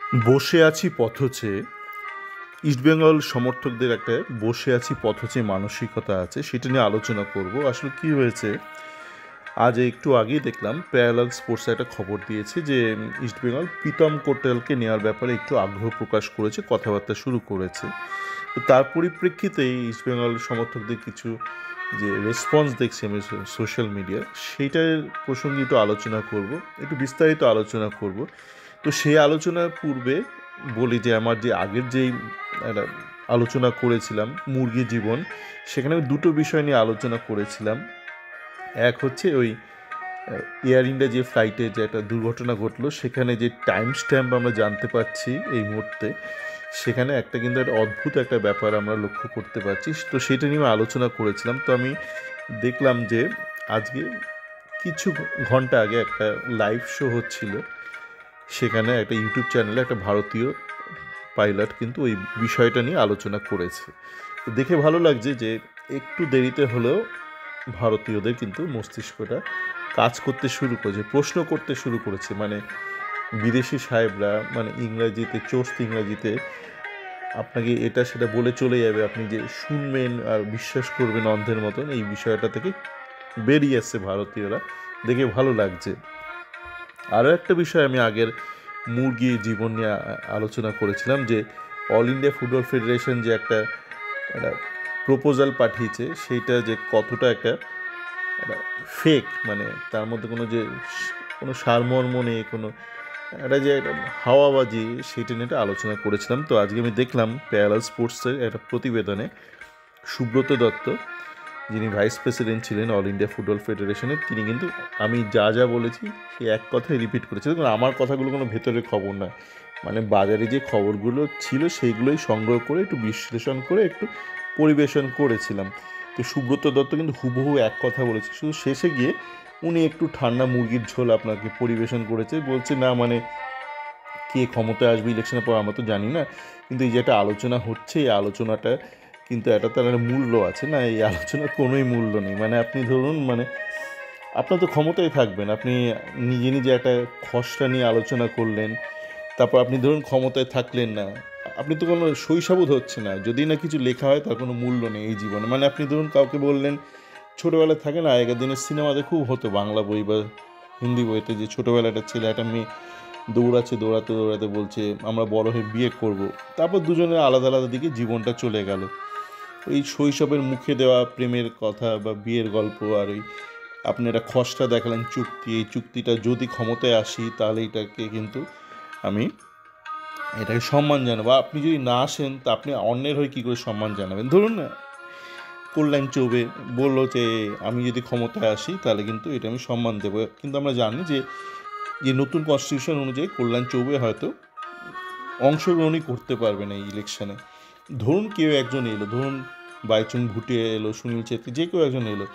বসে আছি পথচে ইস্টবেঙ্গল সমর্থকদের একটা বসে আছি পথচে মানসিকতা আছে, সেটা নিয়ে আলোচনা করব। আসলে কি হয়েছে, আজ একটু আগেই দেখলাম প্যারালাল স্পোর্টসে একটা খবর দিয়েছে যে ইস্টবেঙ্গল প্রীতম কোটালকে নেওয়ার ব্যাপারে একটু আগ্রহ প্রকাশ করেছে, কথাবার্তা শুরু করেছে। তো তার পরিপ্রেক্ষিতে ইস্টবেঙ্গল সমর্থকদের কিছু যে রেসপন্স দেখছি আমি সোশ্যাল মিডিয়া, সেইটার প্রসঙ্গে একটু আলোচনা করব, একটু বিস্তারিত আলোচনা করব। তো সেই আলোচনার পূর্বে বলি যে আমার যে আগের যেই একটা আলোচনা করেছিলাম মুরগি জীবন, সেখানে আমি দুটো বিষয় নিয়ে আলোচনা করেছিলাম। এক হচ্ছে ওই এয়ার ইন্ডিয়া যে ফ্লাইটে যে একটা দুর্ঘটনা ঘটলো, সেখানে যে টাইম স্ট্যাম্প আমরা জানতে পারছি এই মুহূর্তে, সেখানে একটা কিন্তু একটা অদ্ভুত একটা ব্যাপার আমরা লক্ষ্য করতে পারছি। তো সেটা নিয়ে আলোচনা করেছিলাম। তো আমি দেখলাম যে আজকে কিছু ঘন্টা আগে একটা লাইভ শো হচ্ছিল, সেখানে একটা ইউটিউব চ্যানেলে একটা ভারতীয় পাইলট কিন্তু ওই বিষয়টা নিয়ে আলোচনা করেছে। তো দেখে ভালো লাগছে যে একটু দেরিতে হলেও ভারতীয়দের কিন্তু মস্তিষ্কটা কাজ করতে শুরু করেছে, প্রশ্ন করতে শুরু করেছে। মানে বিদেশি সাহেবরা মানে ইংরাজিতে, চোস্ত ইংরাজিতে আপনাকে এটা সেটা বলে চলে যাবে, আপনি যে শুনবেন আর বিশ্বাস করবেন অন্ধের মতন, এই বিষয়টা থেকে বেরিয়ে আসছে ভারতীয়রা, দেখে ভালো লাগছে। আরও একটা বিষয় আমি আগের মুরগি জীবন নিয়ে আলোচনা করেছিলাম যে অল ইন্ডিয়া ফুটবল ফেডারেশন যে একটা প্রপোজাল পাঠিয়েছে, সেইটা যে কতটা একটা ফেক, মানে তার মধ্যে কোনো সারমর্ম নেই, কোনো একটা যে একটা হাওয়াবাজি, সেইটা নিয়ে একটা আলোচনা করেছিলাম। তো আজকে আমি দেখলাম প্যারালাল স্পোর্টসের একটা প্রতিবেদনে সুব্রত দত্ত, যিনি ভাইস প্রেসিডেন্ট ছিলেন অল ইন্ডিয়া ফুটবল ফেডারেশনের, তিনি কিন্তু আমি যা যা বলেছি সেই এক কথাই রিপিট করেছে। দেখুন, আমার কথাগুলো কোনো ভেতরের খবর নয়, মানে বাজারে যে খবরগুলো ছিল সেইগুলোই সংগ্রহ করে একটু বিশ্লেষণ করে একটু পরিবেশন করেছিলাম। তো সুব্রত দত্ত কিন্তু হুবহু এক কথা বলেছে, শুধু শেষে গিয়ে উনি একটু ঠান্ডা মুরগির ঝোল আপনাকে পরিবেশন করেছে, বলছে না মানে কে ক্ষমতায় আসবে ইলেকশনের পর আমরা তো জানি না, কিন্তু এই যে একটা আলোচনা হচ্ছে, এই আলোচনাটা কিন্তু একটা তার একটা মূল্য আছে না, এই আলোচনার কোনোই মূল্য নেই। মানে আপনি ধরুন, মানে আপনার তো ক্ষমতায় থাকবেন, আপনি নিজে নিজে একটা খসড়া নিয়ে আলোচনা করলেন, তারপর আপনি ধরুন ক্ষমতায় থাকলেন না, আপনি তো কোনো শৈশবোধ হচ্ছে না, যদি না কিছু লেখা হয় তার কোনো মূল্য নেই এই জীবনে। মানে আপনি ধরুন কাউকে বললেন, ছোটোবেলায় থাকে না, আগের দিনের সিনেমাতে খুব হতো বাংলা বই বা হিন্দি বইতে, যে ছোটোবেলায় একটা ছেলে একটা মেয়ে দৌড়াচ্ছে, দৌড়াতে দৌড়াতে বলছে আমরা বড় হয়ে বিয়ে করব, তারপর দুজনের আলাদা আলাদা দিকে জীবনটা চলে গেল। ওই শৈশবের মুখে দেওয়া প্রেমের কথা বা বিয়ের গল্প, আর ওই আপনি একটা খসড়া দেখালেন চুক্তি, এই চুক্তিটা যদি ক্ষমতায় আসি তাহলে এটাকে কিন্তু আমি এটাকে সম্মান জানাবো, আপনি যদি না আসেন তা আপনি অন্যের হয়ে কী করে সম্মান জানাবেন। ধরুন না, কল্যাণ চৌবে বললো যে আমি যদি ক্ষমতায় আসি তাহলে কিন্তু এটা আমি সম্মান দেবো, কিন্তু আমরা জানি যে যে নতুন কনস্টিটিউশন অনুযায়ী কল্যাণ চৌবে হয়তো অংশগ্রহণই করতে পারবে না এই ইলেকশানে। ধরুন কেউ একজন এলো, ধরুন বাইচুং ভুটিয়া এলো, সুনীল ছেত্রী, যে কেউ একজন এলো,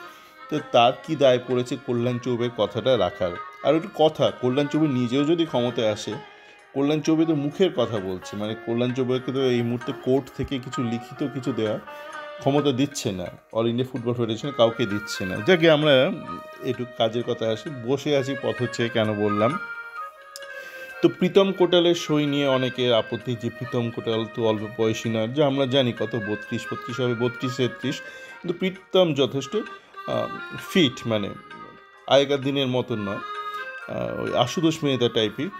তো তার কি দায় পড়েছে কল্যাণ চৌবের কথাটা রাখার। আর একটু কথা, কল্যাণ চৌবে নিজেও যদি ক্ষমতায় আসে, কল্যাণ চৌবে তো মুখের কথা বলছে, মানে কল্যাণ চৌবেকে তো এই মুহূর্তে কোর্ট থেকে কিছু লিখিত কিছু দেওয়া ক্ষমতা দিচ্ছে না, অল ইন্ডিয়া ফুটবল ফেডারেশন কাউকে দিচ্ছে না। যাকে আমরা একটু কাজের কথা আসি, বসে আছি পথ হচ্ছে কেন বললাম, তো প্রীতম কোটালের সই নিয়ে অনেকের আপত্তি যে প্রীতম কোটাল তো অল্প বয়সী নয়, যে আমরা জানি কত 32-33 হবে, 32-33, কিন্তু প্রীতম যথেষ্ট ফিট, মানে আগেকার দিনের মতন নয়, ওই আশুতোষ মেহতা টাইপের,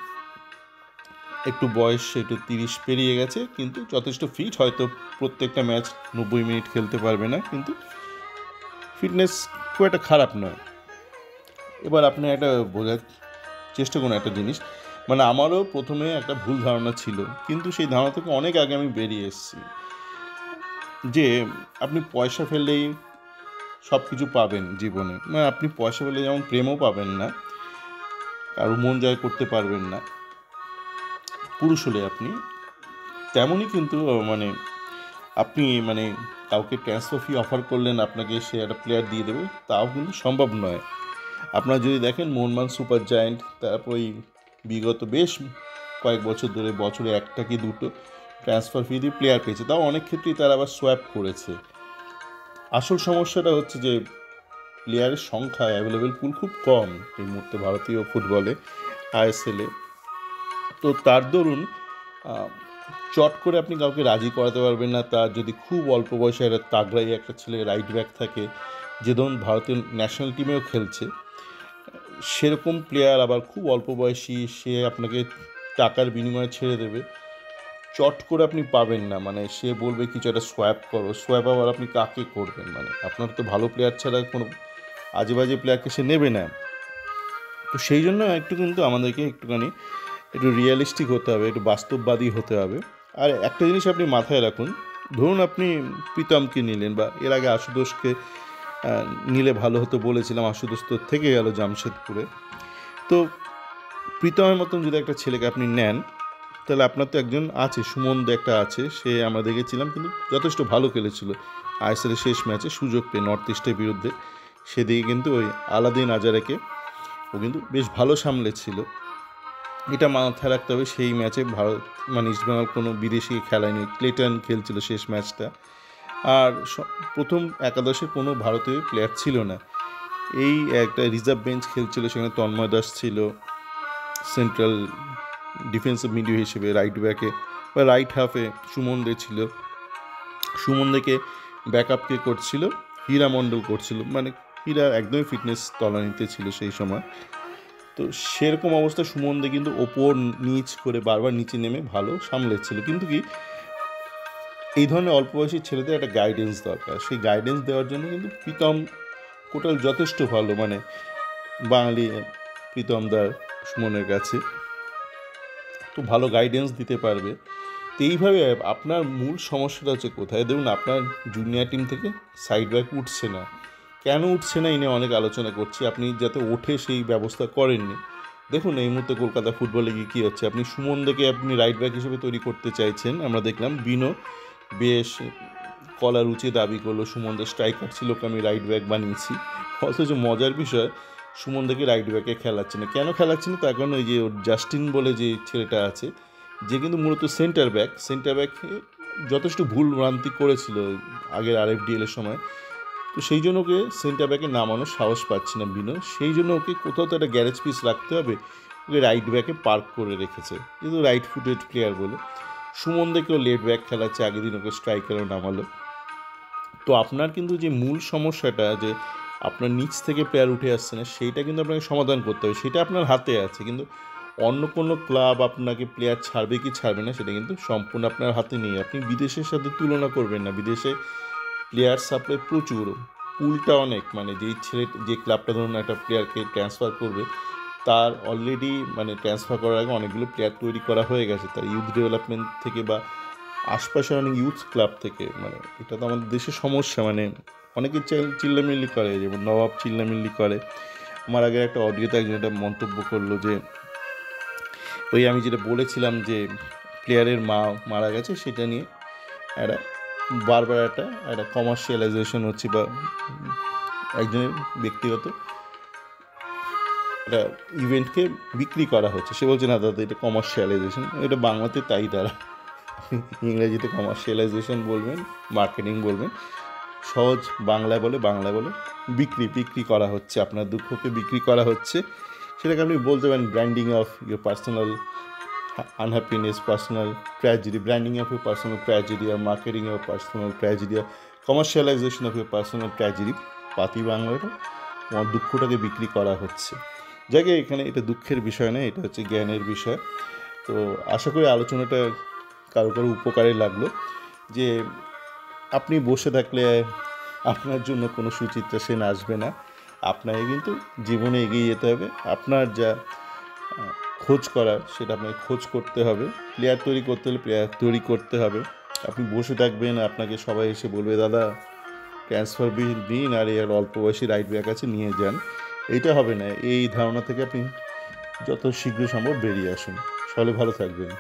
একটু বয়স একটু 30 পেরিয়ে গেছে, কিন্তু যথেষ্ট ফিট। হয়তো প্রত্যেকটা ম্যাচ 90 মিনিট খেলতে পারবে না, কিন্তু ফিটনেস খুব একটা খারাপ নয়। এবার আপনি একটা বোঝার চেষ্টা করুন একটা জিনিস, মানে আমারও প্রথমে একটা ভুল ধারণা ছিল, কিন্তু সেই ধারণা থেকে অনেক আগে আমি বেরিয়ে এসেছি, যে আপনি পয়সা ফেললেই সব কিছু পাবেন জীবনে। মানে আপনি পয়সা ফেললে যেমন প্রেমও পাবেন না, কারো মন জয় করতে পারবেন না পুরুষ হলে আপনি, তেমনই কিন্তু মানে আপনি মানে কাউকে ট্রান্সফার ফি অফার করলেন, আপনাকে সে একটা প্লেয়ার দিয়ে দেবে, তাও কিন্তু সম্ভব নয়। আপনারা যদি দেখেন মোহনবাগান সুপার জায়ান্ট, তারপর ওই বিগত বেশ কয়েক বছর ধরে বছরে একটা কি দুটো ট্রান্সফার ফি দিয়ে প্লেয়ার পেয়েছে, তাও অনেক ক্ষেত্রেই তারা আবার সোয়াপ করেছে। আসল সমস্যাটা হচ্ছে যে প্লেয়ারের সংখ্যা, অ্যাভেলেবেল পুল খুব কম এই মুহূর্তে ভারতীয় ফুটবলে, আইএসএলে। তো তার দরুন আহ, চট করে আপনি কাউকে রাজি করাতে পারবেন না। তার যদি খুব অল্প বয়সে একটা তাগড়াই একটা ছেলে রাইট ব্যাক থাকে, যে ধরুন ভারতীয় ন্যাশনাল টিমেও খেলছে, সেরকম প্লেয়ার আবার খুব অল্প বয়সী, সে আপনাকে টাকার বিনিময়ে ছেড়ে দেবে, চট করে আপনি পাবেন না। মানে সে বলবে কিছু একটা সোয়াপ করো, সোয়াপ আবার আপনি কাকে করবেন? মানে আপনার তো ভালো প্লেয়ার ছাড়া কোনো আজে বাজে প্লেয়ারকে সে নেবে না। তো সেই জন্য একটু কিন্তু আমাদেরকে একটুখানি একটু রিয়েলিস্টিক হতে হবে, একটু বাস্তববাদী হতে হবে। আর একটা জিনিস আপনি মাথায় রাখুন, ধরুন আপনি প্রীতমকে নিলেন বা এর আগে আশুতোষকে নিলে ভালো হতো বলেছিলাম, আশুতোষ তো থেকে গেল জামশেদপুরে। তো প্রীতমের মতন যদি একটা ছেলেকে আপনি নেন, তাহলে আপনার তো একজন আছে, সুমন দে একটা আছে, সে আমরা দেখেছিলাম কিন্তু যথেষ্ট ভালো খেলেছিল আইএসএলের শেষ ম্যাচে সুযোগ পেয়ে নর্থ ইস্টের বিরুদ্ধে। সেদিকে কিন্তু ওই আলাদিন আজারাকে ও কিন্তু বেশ ভালো সামলেছিল। এটা মাথায় রাখতে হবে, সেই ম্যাচে ভারত মানে ইস্টবেঙ্গল কোনো বিদেশি খেলায়নি, ক্লেটন খেলছিল শেষ ম্যাচটা। আর প্রথম একাদশে কোনো ভারতীয় প্লেয়ার ছিল না, এই একটা রিজার্ভ বেঞ্চ খেলছিল, সেখানে তন্ময় দাস ছিল সেন্ট্রাল ডিফেন্সিভ মিডিও হিসেবে, রাইট ব্যাকে বা রাইট হাফে সুমন দে ছিল, সুমন দেকে ব্যাকআপকে করছিল হীরা মণ্ডল করছিল, মানে হীরা একদমই ফিটনেস তলানিতে ছিল সেই সময়। তো সেরকম অবস্থা সুমন দে কিন্তু ওপর নিচ করে বারবার নিচে নেমে ভালো সামলেছিল। কিন্তু কি এই ধরনের অল্প বয়সী ছেলেদের একটা গাইডেন্স দরকার, সেই গাইডেন্স দেওয়ার জন্য কিন্তু প্রীতম কোটাল যথেষ্ট ভালো, মানে বাঙালি প্রীতমদার সুমনের কাছে তো ভালো গাইডেন্স দিতে পারবে। তো এইভাবে আপনার মূল সমস্যাটা হচ্ছে কোথায়? দেখুন, আপনার জুনিয়র টিম থেকে সাইড ব্যাক উঠছে না, কেন উঠছে না এই নিয়ে অনেক আলোচনা করছি। আপনি যাতে ওঠে সেই ব্যবস্থা করেননি। দেখুন এই মুহূর্তে কলকাতা ফুটবল লিগে কী হচ্ছে, আপনি সুমন দেখে আপনি রাইট ব্যাক হিসেবে তৈরি করতে চাইছেন, আমরা দেখলাম বিনো বেশ কলার উঁচে দাবি করলো সুমনদের স্ট্রাইকার ছিল, আমি রাইট ব্যাক বানিয়েছি। অথচ মজার বিষয় সুমন দেখে রাইট ব্যাকে খেলাচ্ছে না। কেন খেলাচ্ছে না? তার কারণ ওই যে ওর জাস্টিন বলে যে ছেলেটা আছে, যে কিন্তু মূলত সেন্টার ব্যাক যথেষ্ট ভুল ভ্রান্তি করেছিল আগের RFDL এর সময়। তো সেই জন্য ওকে সেন্টার ব্যাকে নামানোর সাহস পাচ্ছে না বিনো, সেই জন্য ওকে কোথাও তো একটা গ্যারেজ পিস রাখতে হবে, ওকে রাইট ব্যাকে পার্ক করে রেখেছে, কিন্তু রাইট ফুটেড প্লেয়ার বলে। সুমন দেখেও লেট ব্যাক খেলাচ্ছে, আগের দিন ওকে স্ট্রাইকারও নামালো। তো আপনার কিন্তু যে মূল সমস্যাটা, যে আপনার নিচ থেকে প্লেয়ার উঠে আসছে না, সেইটা কিন্তু আপনাকে সমাধান করতে হবে, সেটা আপনার হাতে আছে। কিন্তু অন্য কোনো ক্লাব আপনাকে প্লেয়ার ছাড়বে কি ছাড়বে না সেটা কিন্তু সম্পূর্ণ আপনার হাতে নেই। আপনি বিদেশের সাথে তুলনা করবেন না, বিদেশে প্লেয়ার সাপ্লাই প্রচুর, পুলটা অনেক, মানে যে ক্লাবটা ধরুন একটা প্লেয়ারকে ট্রান্সফার করবে, তার অলরেডি মানে ট্রান্সফার করার আগে অনেকগুলো প্লেয়ার তৈরি করা হয়ে গেছে তার ইউথ ডেভেলপমেন্ট থেকে বা আশপাশের অনেক ইউথ ক্লাব থেকে। মানে এটা তো আমাদের দেশের সমস্যা, মানে অনেকে চিল্লামিল্লি করে, যেমন নবাব চিল্লামিল্লি করে। আমার আগে একটা অডিওতে একজন একটা মন্তব্য করলো যে ওই আমি যেটা বলেছিলাম যে প্লেয়ারের মা মারা গেছে, সেটা নিয়ে একটা বারবার একটা কমার্শিয়ালাইজেশন হচ্ছে, বা একজনের ব্যক্তিগত একটা ইভেন্টকে বিক্রি করা হচ্ছে। সে বলছে না দাদা এটা কমার্শিয়ালাইজেশন, এটা বাংলাতে তাই তারা ইংরেজিতে কমার্শিয়ালাইজেশন বলবেন, মার্কেটিং বলবেন, সহজ বাংলায় বলে বিক্রি করা হচ্ছে, আপনার দুঃখকে বিক্রি করা হচ্ছে। সেটাকে আপনি বলতে পারেন branding of your personal unhappiness, personal tragedy, branding of your personal tragedy, আর মার্কেটিং অফ পার্সোনাল ট্র্যাজেডি, আর commercialisation of your personal tragedy. পাতি বাংলাটা তোমার দুঃখটাকে বিক্রি করা হচ্ছে। যাকে এখানে এটা দুঃখের বিষয় না, এটা হচ্ছে জ্ঞানের বিষয়। তো আশা করি আলোচনাটা কারো উপকারে লাগলো, যে আপনি বসে থাকলে আপনার জন্য কোনো সুচিত্রা সেন আসবে না, আপনাকে কিন্তু জীবনে এগিয়ে যেতে হবে। আপনার যা খোঁজ করার সেটা আপনাকে খোঁজ করতে হবে, প্লেয়ার তৈরি করতে হলে প্লেয়ার তৈরি করতে হবে। আপনি বসে থাকবেন, আপনাকে সবাই এসে বলবে দাদা ট্রান্সফার দিন আর এর অল্প বয়সী রাইট ব্যাক আছে নিয়ে যান, এইটা হবে না। এই ধারণা থেকে আপনি যত শীঘ্র সম্ভব বেরিয়ে আসুন। সকলে ভালো থাকবেন।